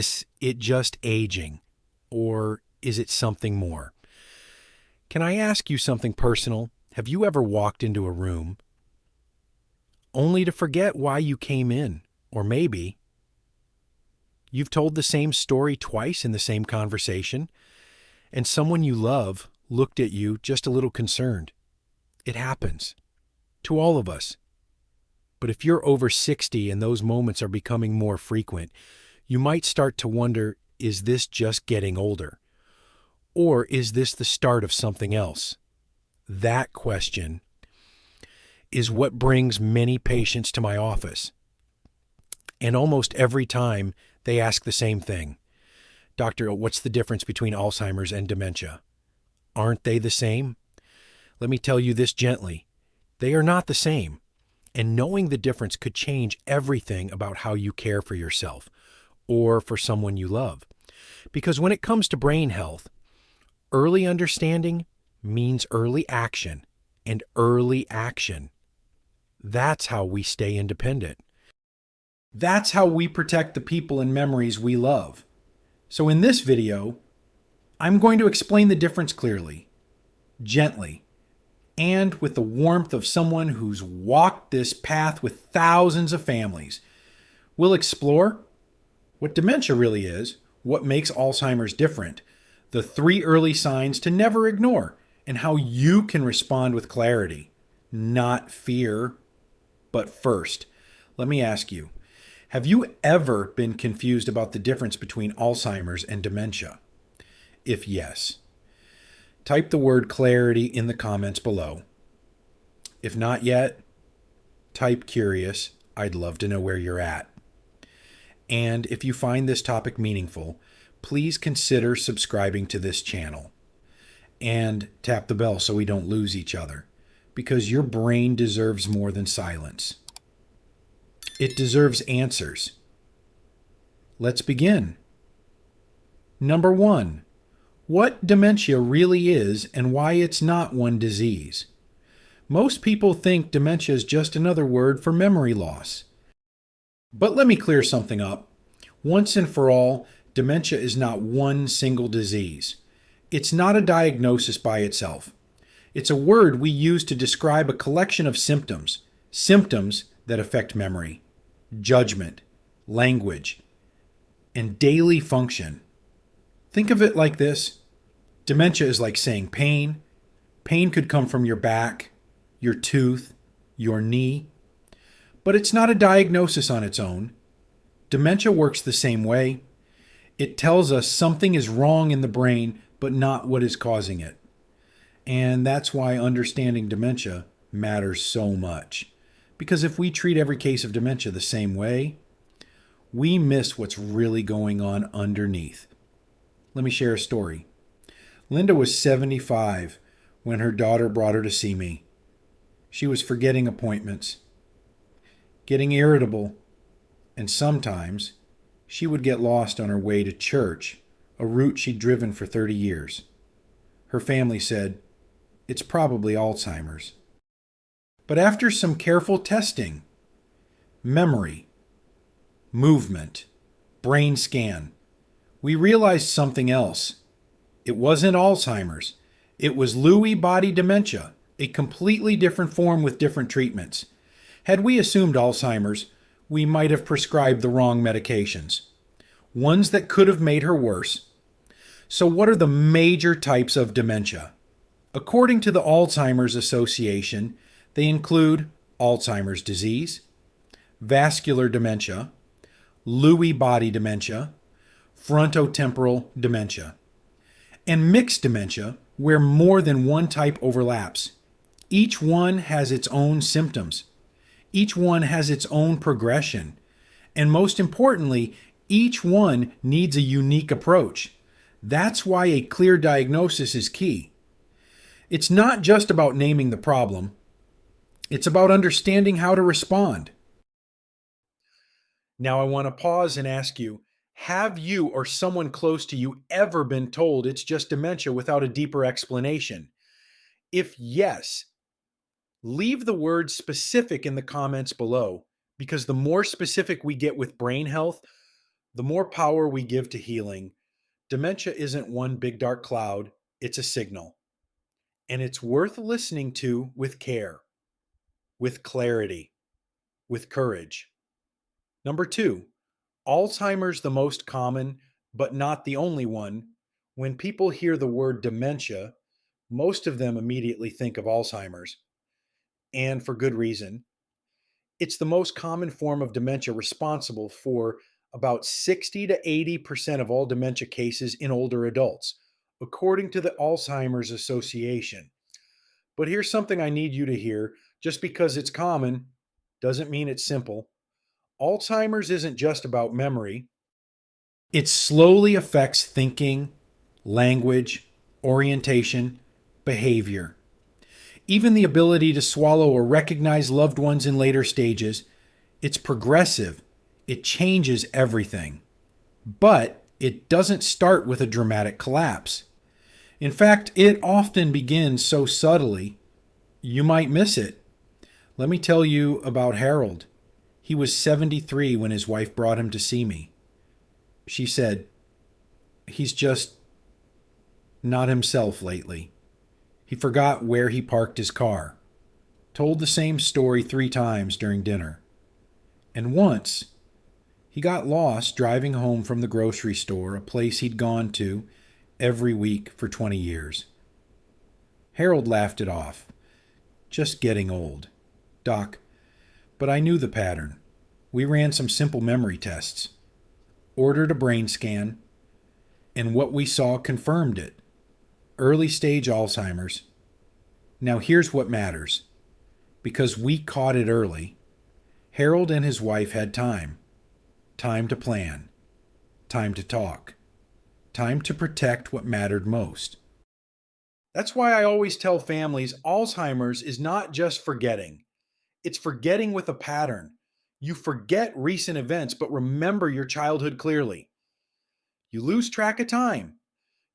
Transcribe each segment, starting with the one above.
Is it just aging, or is it something more? Can I ask you something personal? Have you ever walked into a room only to forget why you came in? Or maybe you've told the same story twice in the same conversation, and someone you love looked at you just a little concerned. It happens to all of us. But if you're over 60 and those moments are becoming more frequent, you might start to wonder, is this just getting older? Or is this the start of something else? That question is what brings many patients to my office. And almost every time they ask the same thing. Doctor, what's the difference between Alzheimer's and dementia? Aren't they the same? Let me tell you this gently. They are not the same. And knowing the difference could change everything about how you care for yourself or for someone you love. Because when it comes to brain health, early understanding means early action, and early action. That's how we stay independent. That's how we protect the people and memories we love. So in this video, I'm going to explain the difference clearly, gently, and with the warmth of someone who's walked this path with thousands of families. We'll explore what dementia really is, what makes Alzheimer's different, the 3 early signs to never ignore, and how you can respond with clarity, not fear. But first, let me ask you, have you ever been confused about the difference between Alzheimer's and dementia? If yes, type the word clarity in the comments below. If not yet, type curious. I'd love to know where you're at. And if you find this topic meaningful, please consider subscribing to this channel and tap the bell so we don't lose each other, because your brain deserves more than silence. It deserves answers. Let's begin. Number 1, what dementia really is and why it's not one disease. Most people think dementia is just another word for memory loss. But let me clear something up. Once and for all, dementia is not one single disease. It's not a diagnosis by itself. It's a word we use to describe a collection of symptoms that affect memory, judgment, language, and daily function. Think of it like this. Dementia is like saying pain. Pain could come from your back, your tooth, your knee. But it's not a diagnosis on its own. Dementia works the same way. It tells us something is wrong in the brain, but not what is causing it. And that's why understanding dementia matters so much. Because if we treat every case of dementia the same way, we miss what's really going on underneath. Let me share a story. Linda was 75 when her daughter brought her to see me. She was forgetting appointments, getting irritable, and sometimes she would get lost on her way to church, a route she'd driven for 30 years. Her family said, "It's probably Alzheimer's." But after some careful testing, memory, movement, brain scan, we realized something else. It wasn't Alzheimer's. It was Lewy Body dementia, a completely different form with different treatments. Had we assumed Alzheimer's, we might have prescribed the wrong medications, ones that could have made her worse. So what are the major types of dementia? According to the Alzheimer's Association, they include Alzheimer's disease, vascular dementia, Lewy body dementia, frontotemporal dementia, and mixed dementia, where more than one type overlaps. Each one has its own symptoms. Each one has its own progression. And most importantly, each one needs a unique approach. That's why a clear diagnosis is key. It's not just about naming the problem. It's about understanding how to respond. Now I want to pause and ask you, have you or someone close to you ever been told it's just dementia without a deeper explanation? If yes, leave the word specific in the comments below, because the more specific we get with brain health, The more power we give to healing, dementia isn't one big dark cloud, it's a signal. And it's worth listening to with care, with clarity, with courage. Number two, Alzheimer's the most common, but not the only one. When people hear the word dementia, most of them immediately think of Alzheimer's, and for good reason. It's the most common form of dementia, responsible for about 60 to 80% of all dementia cases in older adults, according to the Alzheimer's Association. But here's something I need you to hear. Just because it's common doesn't mean it's simple. Alzheimer's isn't just about memory. It slowly affects thinking, language, orientation, behavior. Even the ability to swallow or recognize loved ones in later stages. It's progressive. It changes everything. But it doesn't start with a dramatic collapse. In fact, it often begins so subtly, you might miss it. Let me tell you about Harold. He was 73 when his wife brought him to see me. She said, "He's just not himself lately. He forgot where he parked his car." Told the same story 3 times during dinner. And once, he got lost driving home from the grocery store, a place he'd gone to every week for 20 years. Harold laughed it off. "Just getting old. Doc, but I knew the pattern. We ran some simple memory tests, ordered a brain scan, and what we saw confirmed it. Early stage Alzheimer's. Now here's what matters. Because we caught it early, Harold and his wife had time. Time to plan. Time to talk. Time to protect what mattered most." That's why I always tell families Alzheimer's is not just forgetting. It's forgetting with a pattern. You forget recent events, but remember your childhood clearly. You lose track of time.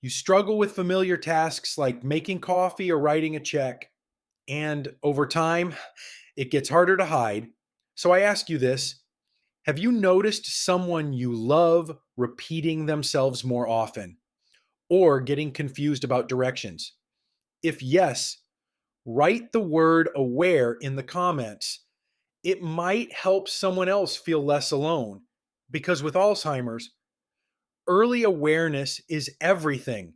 You struggle with familiar tasks like making coffee or writing a check. And over time, it gets harder to hide. So I ask you this. Have you noticed someone you love repeating themselves more often or getting confused about directions? If yes, write the word aware in the comments. It might help someone else feel less alone, because with Alzheimer's, early awareness is everything.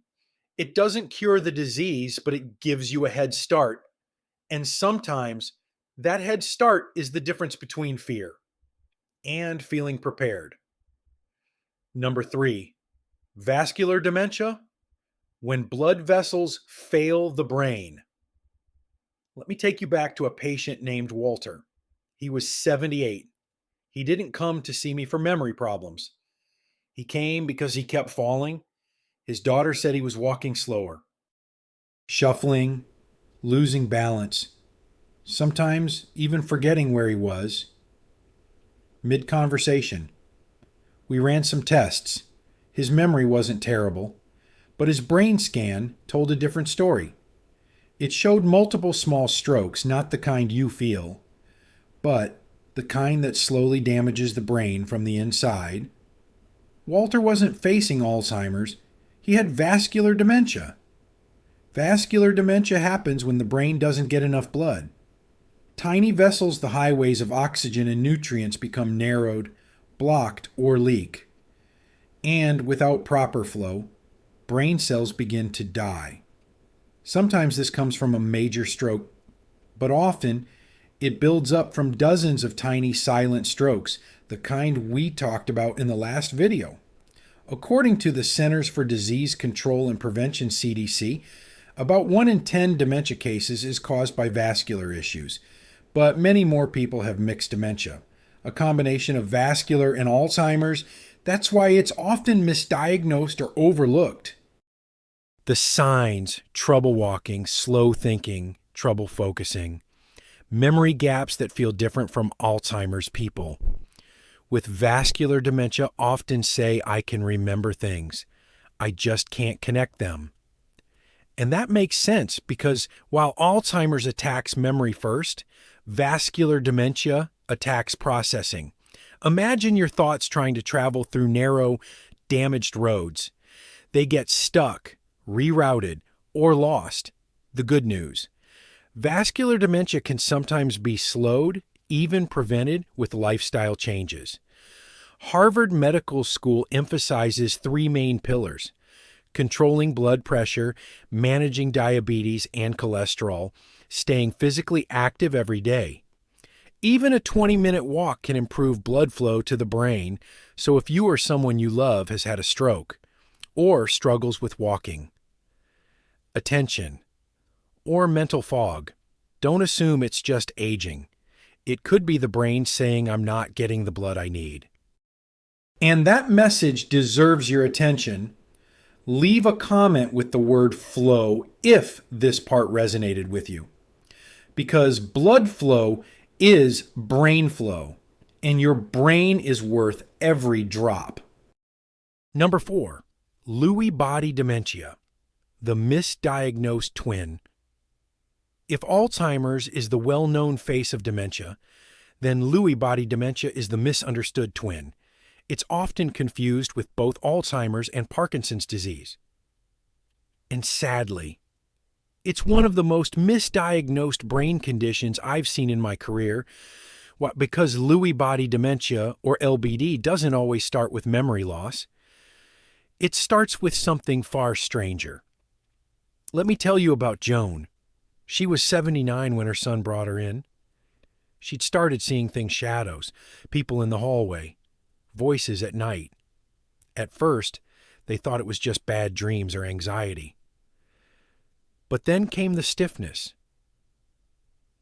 It doesn't cure the disease, but it gives you a head start. And sometimes that head start is the difference between fear and feeling prepared. Number 3, vascular dementia, when blood vessels fail the brain. Let me take you back to a patient named Walter. He was 78. He didn't come to see me for memory problems. He came because he kept falling. His daughter said he was walking slower, shuffling, losing balance, sometimes even forgetting where he was. Mid-conversation, we ran some tests. His memory wasn't terrible, but his brain scan told a different story. It showed multiple small strokes, not the kind you feel, but the kind that slowly damages the brain from the inside. Walter wasn't facing Alzheimer's. He had vascular dementia. Vascular dementia happens when the brain doesn't get enough blood. Tiny vessels, the highways of oxygen and nutrients, become narrowed, blocked, or leak. And without proper flow, brain cells begin to die. Sometimes this comes from a major stroke, but often it builds up from dozens of tiny silent strokes, the kind we talked about in the last video. According to the Centers for Disease Control and Prevention, CDC, about 1 in 10 dementia cases is caused by vascular issues, but many more people have mixed dementia, a combination of vascular and Alzheimer's. That's why it's often misdiagnosed or overlooked. The signs: trouble walking, slow thinking, trouble focusing, memory gaps that feel different from Alzheimer's people. With vascular dementia, often say, "I can remember things. I just can't connect them." And that makes sense because while Alzheimer's attacks memory first, vascular dementia attacks processing. Imagine your thoughts trying to travel through narrow, damaged roads. They get stuck, rerouted, or lost. The good news: vascular dementia can sometimes be slowed, even prevented, with lifestyle changes. Harvard Medical School emphasizes three main pillars: controlling blood pressure, managing diabetes and cholesterol, staying physically active every day. Even a 20-minute walk can improve blood flow to the brain, so if you or someone you love has had a stroke or struggles with walking. Attention or mental fog. Don't assume it's just aging. It could be the brain saying, "I'm not getting the blood I need." And that message deserves your attention. Leave a comment with the word flow if this part resonated with you. Because blood flow is brain flow, and your brain is worth every drop. Number 4, Lewy Body Dementia, the misdiagnosed twin. If Alzheimer's is the well-known face of dementia, then Lewy Body Dementia is the misunderstood twin. It's often confused with both Alzheimer's and Parkinson's disease. And sadly, it's one of the most misdiagnosed brain conditions I've seen in my career, because Lewy Body Dementia, or LBD, doesn't always start with memory loss. It starts with something far stranger. Let me tell you about Joan. She was 79 when her son brought her in. She'd started seeing things: shadows, people in the hallway, voices at night. At first, they thought it was just bad dreams or anxiety. But then came the stiffness,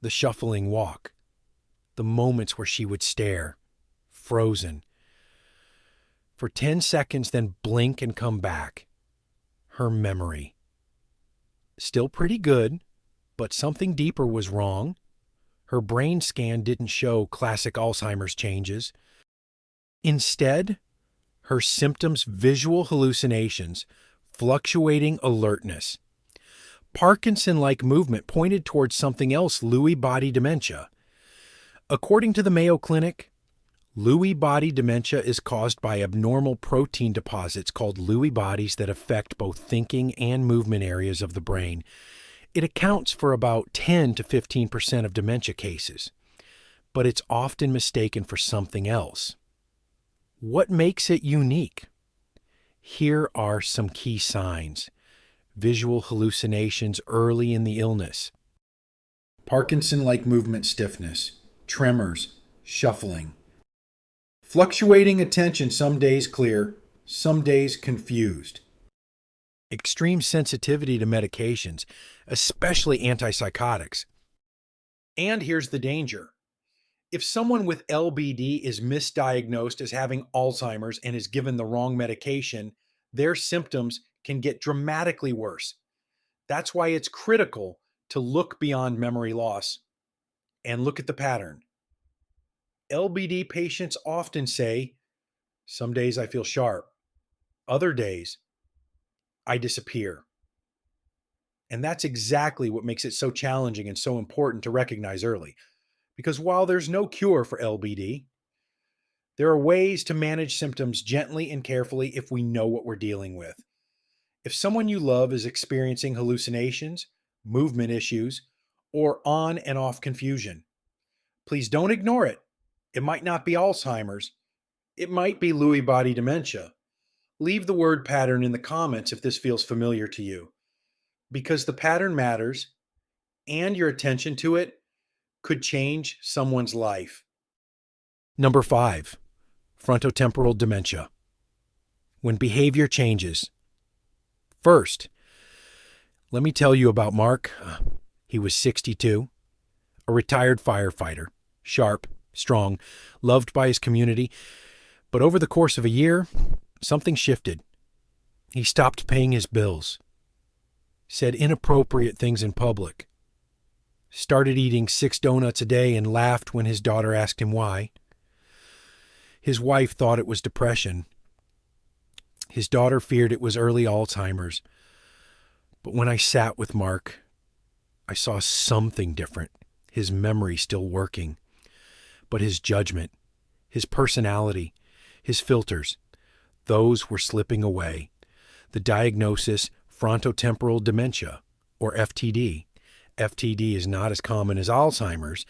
the shuffling walk, the moments where she would stare, frozen, for 10 seconds, then blink and come back. Her memory. Still pretty good, but something deeper was wrong. Her brain scan didn't show classic Alzheimer's changes. Instead, her symptoms: visual hallucinations, fluctuating alertness. Parkinson-like movement pointed towards something else: Lewy Body Dementia. According to the Mayo Clinic, Lewy Body Dementia is caused by abnormal protein deposits called Lewy bodies that affect both thinking and movement areas of the brain. It accounts for about 10 to 15% of dementia cases, but it's often mistaken for something else. What makes it unique? Here are some key signs. Visual hallucinations early in the illness. Parkinson-like movement stiffness, tremors, shuffling. Fluctuating attention, some days clear, some days confused. Extreme sensitivity to medications, especially antipsychotics. And here's the danger. If someone with LBD is misdiagnosed as having Alzheimer's and is given the wrong medication, their symptoms can get dramatically worse. That's why it's critical to look beyond memory loss and look at the pattern. LBD patients often say, "Some days I feel sharp. Other days, I disappear." And that's exactly what makes it so challenging and so important to recognize early. Because while there's no cure for LBD, there are ways to manage symptoms gently and carefully if we know what we're dealing with. If someone you love is experiencing hallucinations, movement issues, or on and off confusion, please don't ignore it. It might not be Alzheimer's. It might be Lewy Body Dementia. Leave the word pattern in the comments if this feels familiar to you, because the pattern matters, and your attention to it could change someone's life. Number 5, frontotemporal dementia. When behavior changes. First, let me tell you about Mark. He was 62, a retired firefighter, sharp, strong, loved by his community. But over the course of a year, something shifted. He stopped paying his bills, said inappropriate things in public, started eating 6 donuts a day and laughed when his daughter asked him why. His wife thought it was depression. His daughter feared it was early Alzheimer's. But when I sat with Mark, I saw something different. His memory still working, but his judgment, his personality, his filters. Those were slipping away. The diagnosis, frontotemporal dementia, or FTD. FTD is not as common as Alzheimer's,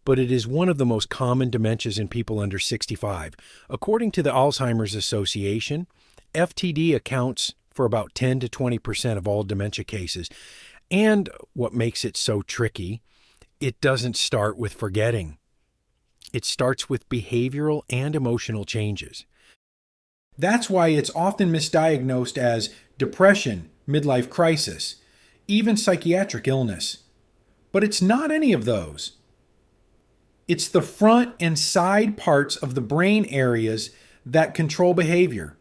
but it is one of the most common dementias in people under 65. According to the Alzheimer's Association, FTD accounts for about 10 to 20% of all dementia cases. And what makes it so tricky, it doesn't start with forgetting. It starts with behavioral and emotional changes. That's why it's often misdiagnosed as depression, midlife crisis, even psychiatric illness. But it's not any of those. It's the front and side parts of the brain areas that control behavior,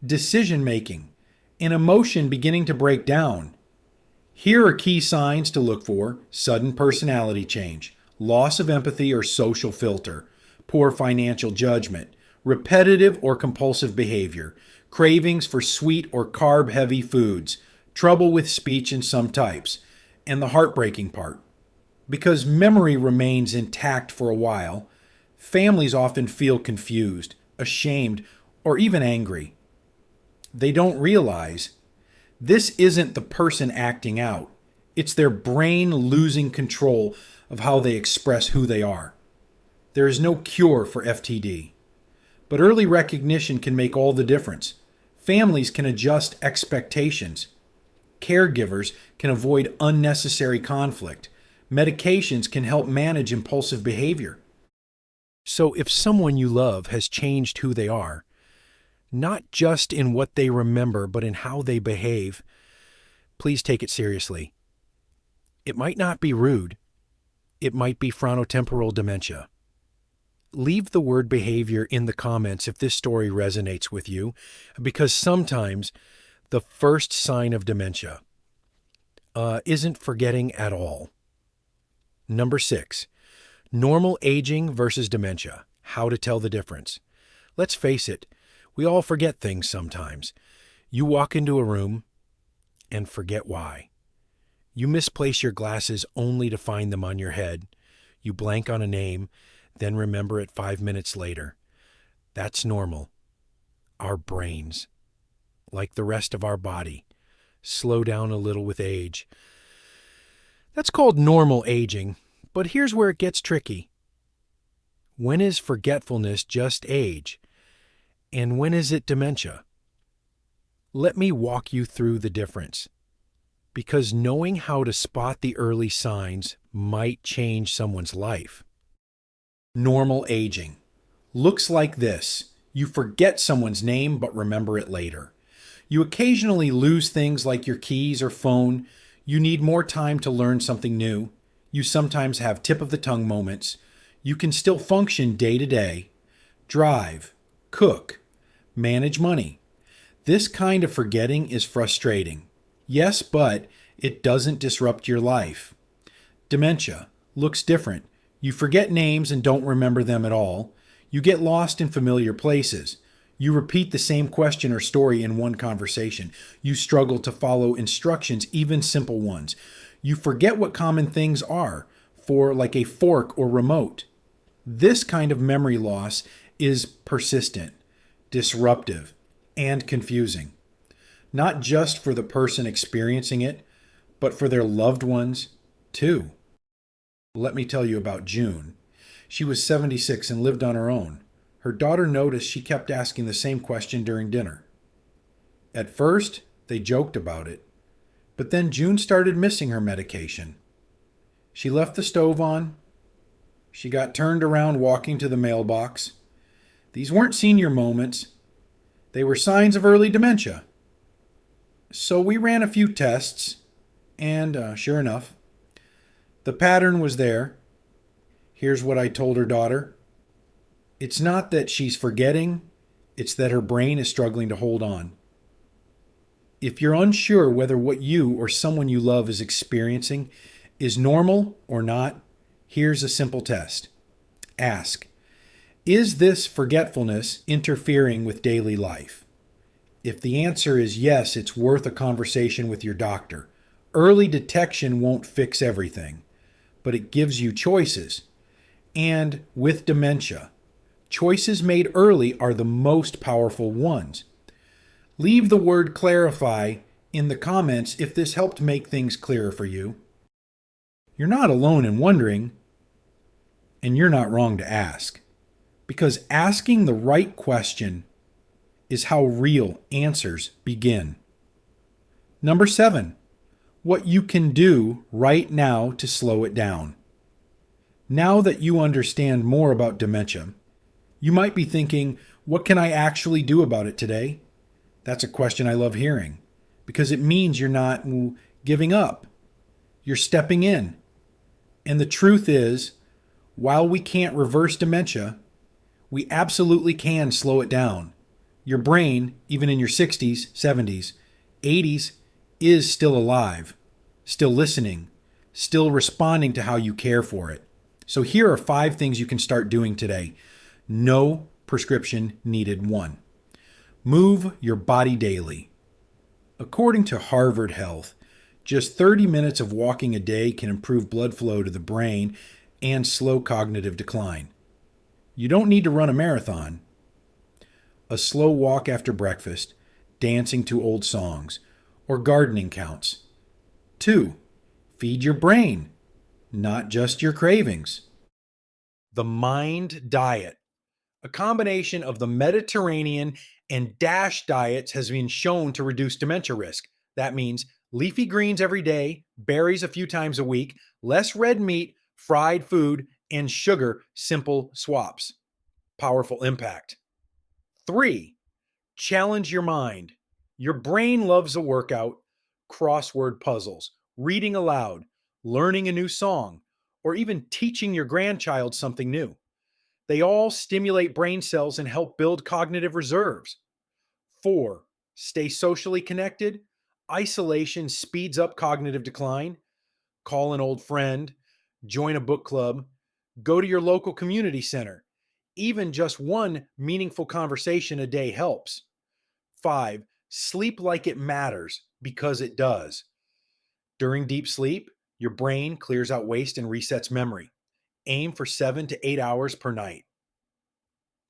decision-making, and emotion beginning to break down. Here are key signs to look for: sudden personality change, loss of empathy or social filter, poor financial judgment, repetitive or compulsive behavior, cravings for sweet or carb-heavy foods, trouble with speech in some types, and the heartbreaking part. Because memory remains intact for a while, families often feel confused, ashamed, or even angry. They don't realize this isn't the person acting out. It's their brain losing control of how they express who they are. There is no cure for FTD, but early recognition can make all the difference. Families can adjust expectations. Caregivers can avoid unnecessary conflict. Medications can help manage impulsive behavior. So if someone you love has changed who they are, not just in what they remember, but in how they behave, please take it seriously. It might not be rude. It might be frontotemporal dementia. Leave the word behavior in the comments if this story resonates with you, because sometimes the first sign of dementia isn't forgetting at all. Number 6, normal aging versus dementia. How to tell the difference. Let's face it, we all forget things sometimes. You walk into a room and forget why. You misplace your glasses only to find them on your head. You blank on a name, then remember it 5 minutes later. That's normal. Our brains, like the rest of our body, slow down a little with age. That's called normal aging, but here's where it gets tricky. When is forgetfulness just age? And when is it dementia? Let me walk you through the difference, because knowing how to spot the early signs might change someone's life. Normal aging looks like this. You forget someone's name but remember it later. You occasionally lose things like your keys or phone. You need more time to learn something new. You sometimes have tip-of-the-tongue moments. You can still function day to day. Drive, cook, manage money. This kind of forgetting is frustrating. Yes, but it doesn't disrupt your life. Dementia looks different. You forget names and don't remember them at all. You get lost in familiar places. You repeat the same question or story in one conversation. You struggle to follow instructions, even simple ones. You forget what common things are, for like a fork or remote. This kind of memory loss is persistent, disruptive, and confusing. Not just for the person experiencing it, but for their loved ones, too. Let me tell you about June. She was 76 and lived on her own. Her daughter noticed she kept asking the same question during dinner. At first, they joked about it, but then June started missing her medication. She left the stove on. She got turned around walking to the mailbox. These weren't senior moments. They were signs of early dementia. So we ran a few tests, and sure enough, the pattern was there. Here's what I told her daughter. It's not that she's forgetting, it's that her brain is struggling to hold on. If you're unsure whether what you or someone you love is experiencing is normal or not, here's a simple test. Ask, is this forgetfulness interfering with daily life? If the answer is yes, it's worth a conversation with your doctor. Early detection won't fix everything, but it gives you choices. And with dementia, Choices made early are the most powerful ones. Leave the word clarify in the comments if this helped make things clearer for you. You're not alone in wondering, and you're not wrong to ask, because asking the right question is how real answers begin. Number 7, what you can do right now to slow it down. Now that you understand more about dementia, you might be thinking, what can I actually do about it today? That's a question I love hearing, because it means you're not giving up. You're stepping in. And the truth is, while we can't reverse dementia, we absolutely can slow it down. Your brain, even in your 60s, 70s, 80s, is still alive, still listening, still responding to how you care for it. So here are 5 things you can start doing today. No prescription needed. 1. Move your body daily. According to Harvard Health, just 30 minutes of walking a day can improve blood flow to the brain and slow cognitive decline. You don't need to run a marathon. A slow walk after breakfast, dancing to old songs, or gardening counts. 2. Feed your brain, not just your cravings. The Mind Diet. A combination of the Mediterranean and DASH diets has been shown to reduce dementia risk. That means leafy greens every day, berries a few times a week, less red meat, fried food, and sugar, simple swaps. Powerful impact. 3. Challenge your mind. Your brain loves a workout, crossword puzzles, reading aloud, learning a new song, or even teaching your grandchild something new. They all stimulate brain cells and help build cognitive reserves. 4. Stay socially connected. Isolation speeds up cognitive decline. Call an old friend, join a book club, go to your local community center. Even just one meaningful conversation a day helps. 5. Sleep like it matters, because it does. During deep sleep, your brain clears out waste and resets memory. Aim for 7 to 8 hours per night.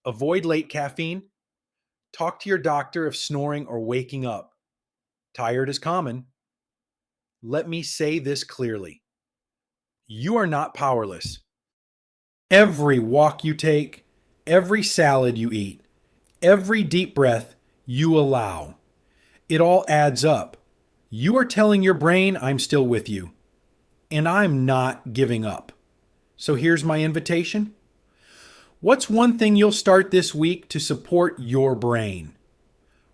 Avoid late caffeine. Talk to your doctor if snoring or waking up. Tired is common. Let me say this clearly. You are not powerless. Every walk you take, every salad you eat, every deep breath you allow, it all adds up. You are telling your brain, I'm still with you, and I'm not giving up. So here's my invitation. What's one thing you'll start this week to support your brain?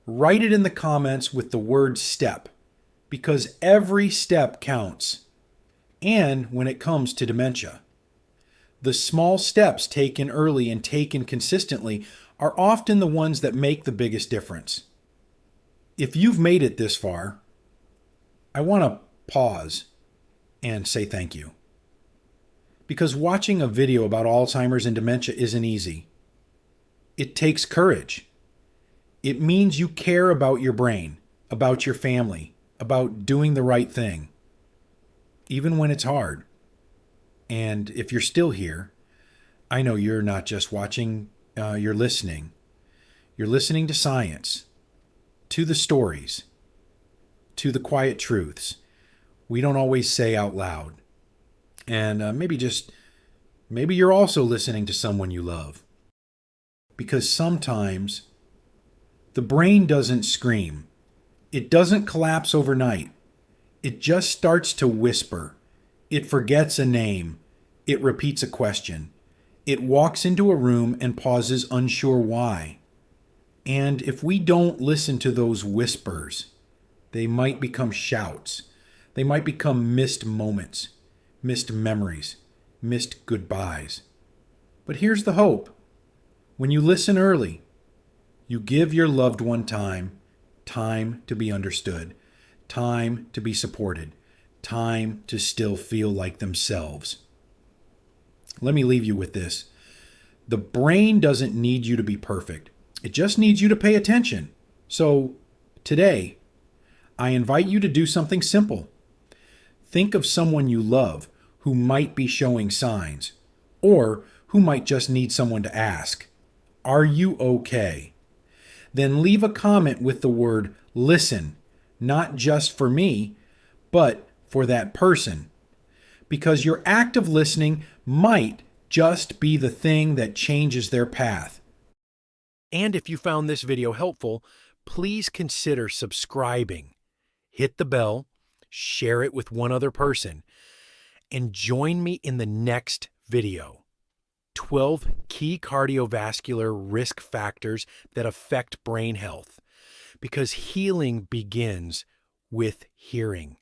Write it in the comments with the word step, because every step counts. And when it comes to dementia, the small steps taken early and taken consistently are often the ones that make the biggest difference. If you've made it this far, I want to pause and say thank you. Because watching a video about Alzheimer's and dementia isn't easy. It takes courage. It means you care about your brain, about your family, about doing the right thing, even when it's hard. And if you're still here, I know you're not just watching, you're listening. You're listening to science, to the stories, to the quiet truths we don't always say out loud. And maybe you're also listening to someone you love. Because sometimes the brain doesn't scream. It doesn't collapse overnight. It just starts to whisper. It forgets a name. It repeats a question. It walks into a room and pauses, unsure why. And if we don't listen to those whispers, they might become shouts. They might become missed moments, missed memories, missed goodbyes. But here's the hope. When you listen early, you give your loved one time to be understood, time to be supported, time to still feel like themselves. Let me leave you with this. The brain doesn't need you to be perfect. It just needs you to pay attention. So today, I invite you to do something simple. Think of someone you love who might be showing signs, or who might just need someone to ask. Are you okay? Then leave a comment with the word listen, not just for me, but for that person. Because your act of listening might just be the thing that changes their path. And if you found this video helpful, please consider subscribing. Hit the bell, share it with one other person, and join me in the next video. 12 key cardiovascular risk factors that affect brain health. Because healing begins with hearing.